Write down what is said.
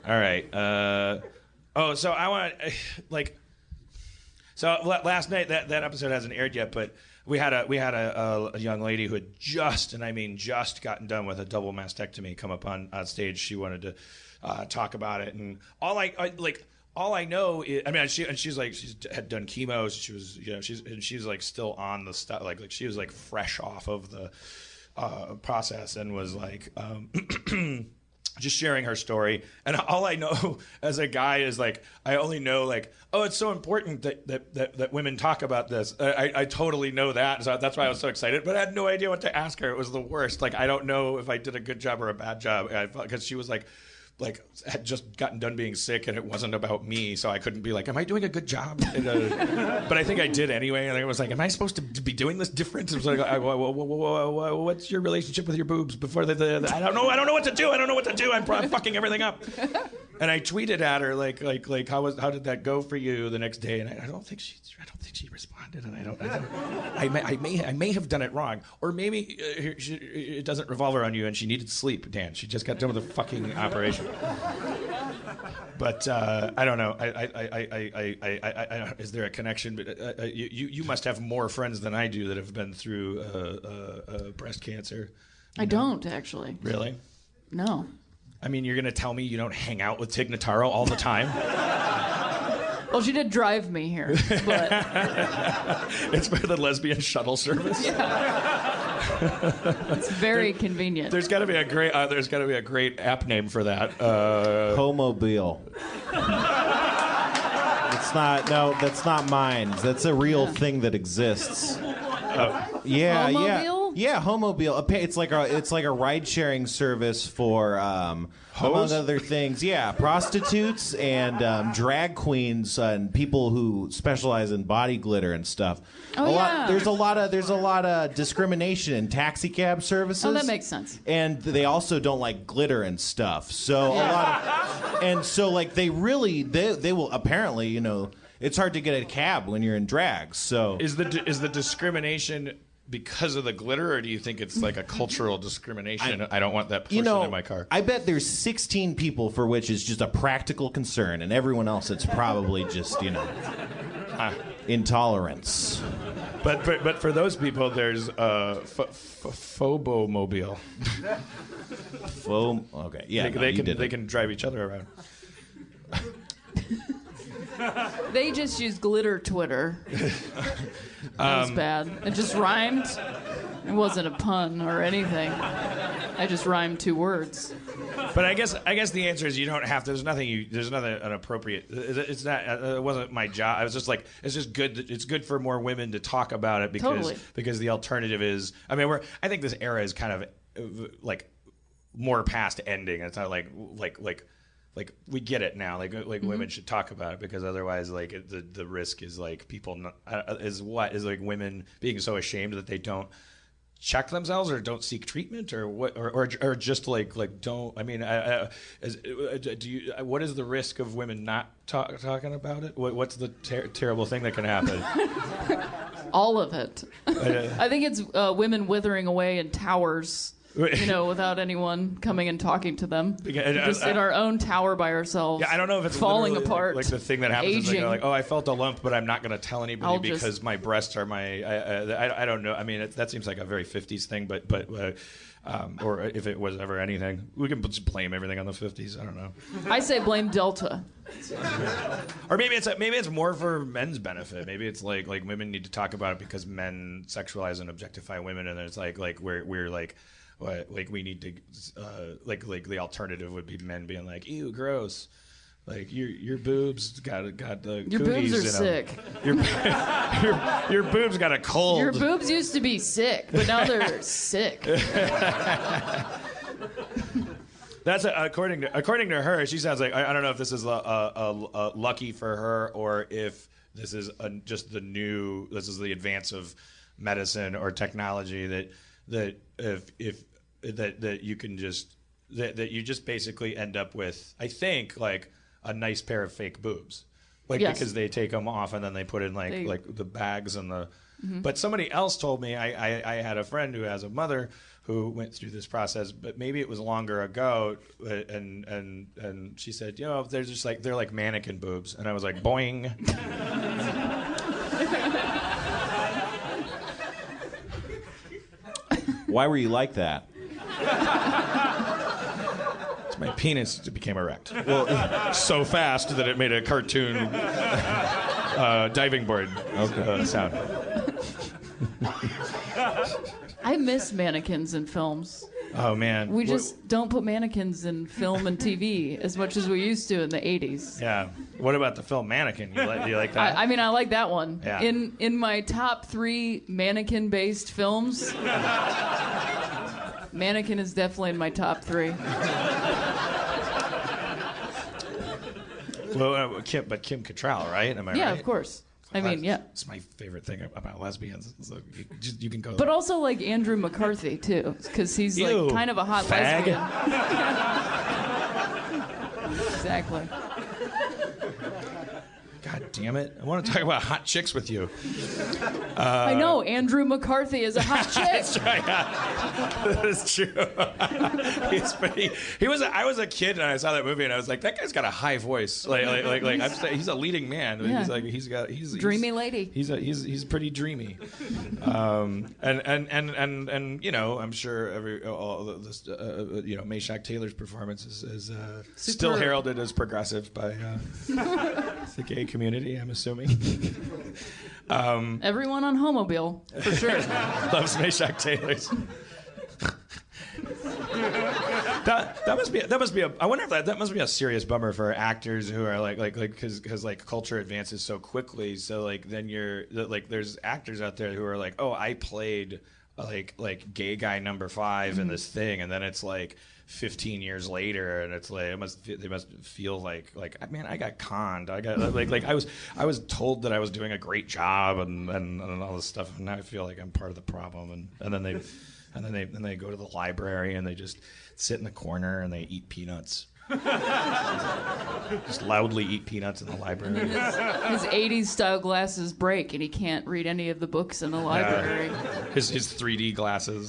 All right. So I want So last night that episode hasn't aired yet, but we had a young lady who had just gotten done with a double mastectomy come up on stage. She wanted to talk about it, and all I know is, she's had done chemo. She was, she's like still on the stuff, like she was like fresh off of the process, and was like just sharing her story. And all I know as a guy is like, I only know like, oh, it's so important that women talk about this. I totally know that. So that's why I was so excited, but I had no idea what to ask her. It was the worst. Like, I don't know if I did a good job or a bad job, because she was like had just gotten done being sick, and it wasn't about me, so I couldn't be like, am I doing a good job? But I think I did anyway, and I was like, am I supposed to be doing this different? It was like, what's your relationship with your boobs before I don't know what to do. I'm fucking everything up. And I tweeted at her like how did that go for you the next day? And I don't think she responded, and I may have done it wrong, or maybe it doesn't revolve around you, and she needed sleep. Dan, she just got done with a fucking operation. But I don't know. I is there a connection? But you must have more friends than I do that have been through breast cancer. I don't actually. Really? No. I mean, you're gonna tell me you don't hang out with Tig Notaro all the time? Well, she did drive me here, but it's for the lesbian shuttle service. Yeah. It's very convenient. There's got to be a great app name for that. Homobile. That's not mine. That's a real thing that exists. Yeah, Homobile? Yeah, Homobile. It's like a ride-sharing service for among other things. Yeah, prostitutes and drag queens and people who specialize in body glitter and stuff. There's a lot of discrimination in taxi cab services. Oh, that makes sense. And they also don't like glitter and stuff. So they will apparently, it's hard to get a cab when you're in drag. So is the discrimination because of the glitter, or do you think it's like a cultural discrimination? I don't want that person in my car. I bet there's 16 people for which it's just a practical concern, and everyone else it's probably just intolerance. But for those people, there's Phobomobile. Okay, yeah, they can drive each other around. They just use glitter Twitter. That was bad. It just rhymed. It wasn't a pun or anything. I just rhymed two words. But I guess the answer is you don't have to. There's nothing inappropriate. It's not. It wasn't my job. I was just like, it's just good. It's good for more women to talk about it because the alternative is. I think this era is kind of like more past ending. It's not like we get it now. Like women should talk about it, because otherwise, like the risk is like people is like women being so ashamed that they don't check themselves or don't seek treatment or what or just like don't. I mean, what is the risk of women not talking about it? What's the terrible thing that can happen? All of it. I think it's women withering away in towers. Without anyone coming and talking to them. Just in our own tower by ourselves. Yeah, I don't know if it's falling apart. Like the thing that happens aging. is like, oh, I felt a lump, but I'm not going to tell anybody because my breasts are my. I don't know. I mean, that seems like a very 50s thing, but or if it was ever anything, we can just blame everything on the 50s. I don't know. I say blame Delta. Or maybe it's more for men's benefit. Maybe it's like women need to talk about it because men sexualize and objectify women, and it's like we're like. Like we need to, like the alternative would be men being like, ew, gross. Like your boobs got the your cooties boobs are in them. sick. Your boobs got a cold. Your boobs used to be sick, but now they're sick. That's according to her. She sounds like I don't know if this is lucky for her or if this is just this is the advance of medicine or technology that you can just that you just basically end up with, I think, like a nice pair of fake boobs, because they take them off and then they put in like the bags and the. Mm-hmm. But somebody else told me I had a friend who has a mother who went through this process, but maybe it was longer ago. And she said, they're just like they're like mannequin boobs, and I was like, boing. Why were you like that? My penis became erect. Well, so fast that it made a cartoon diving board sound. I miss mannequins in films. Oh, man. We just don't put mannequins in film and TV as much as we used to in the 80s. Yeah. What about the film Mannequin? Do you like that? I mean, I like that one. Yeah. In my top 3 mannequin-based films, Mannequin is definitely in my top 3. Well, Kim Cattrall, right? Am I right? Yeah, of course. I mean, yeah. It's my favorite thing about lesbians. So you can go. But also like Andrew McCarthy too, because he's like kind of a hot fag. lesbian. Exactly. God damn it! I want to talk about hot chicks with you. I know Andrew McCarthy is a hot chick. That's right. That is true. I was a kid and I saw that movie and I was like, that guy's got a high voice. He's a leading man. Yeah. He's dreamy lady. He's pretty dreamy. And I'm sure Meshack Taylor's performance is still heralded as progressive by the gay community, I'm assuming. Everyone on Homobile, for sure. Loves Meshack Taylor's. that must be I wonder if that must be a serious bummer for actors who are because culture advances so quickly. So then there's actors out there who are like, oh, I played like gay guy number 5 in this thing, and then it's like 15 years later, and it's like they must feel like man, I got conned. I got I was told that I was doing a great job and all this stuff, and now I feel like I'm part of the problem. And then they go to the library and they just sit in the corner and they eat peanuts. Just loudly eat peanuts in the library. His 80s style glasses break and he can't read any of the books in the library. His 3D glasses.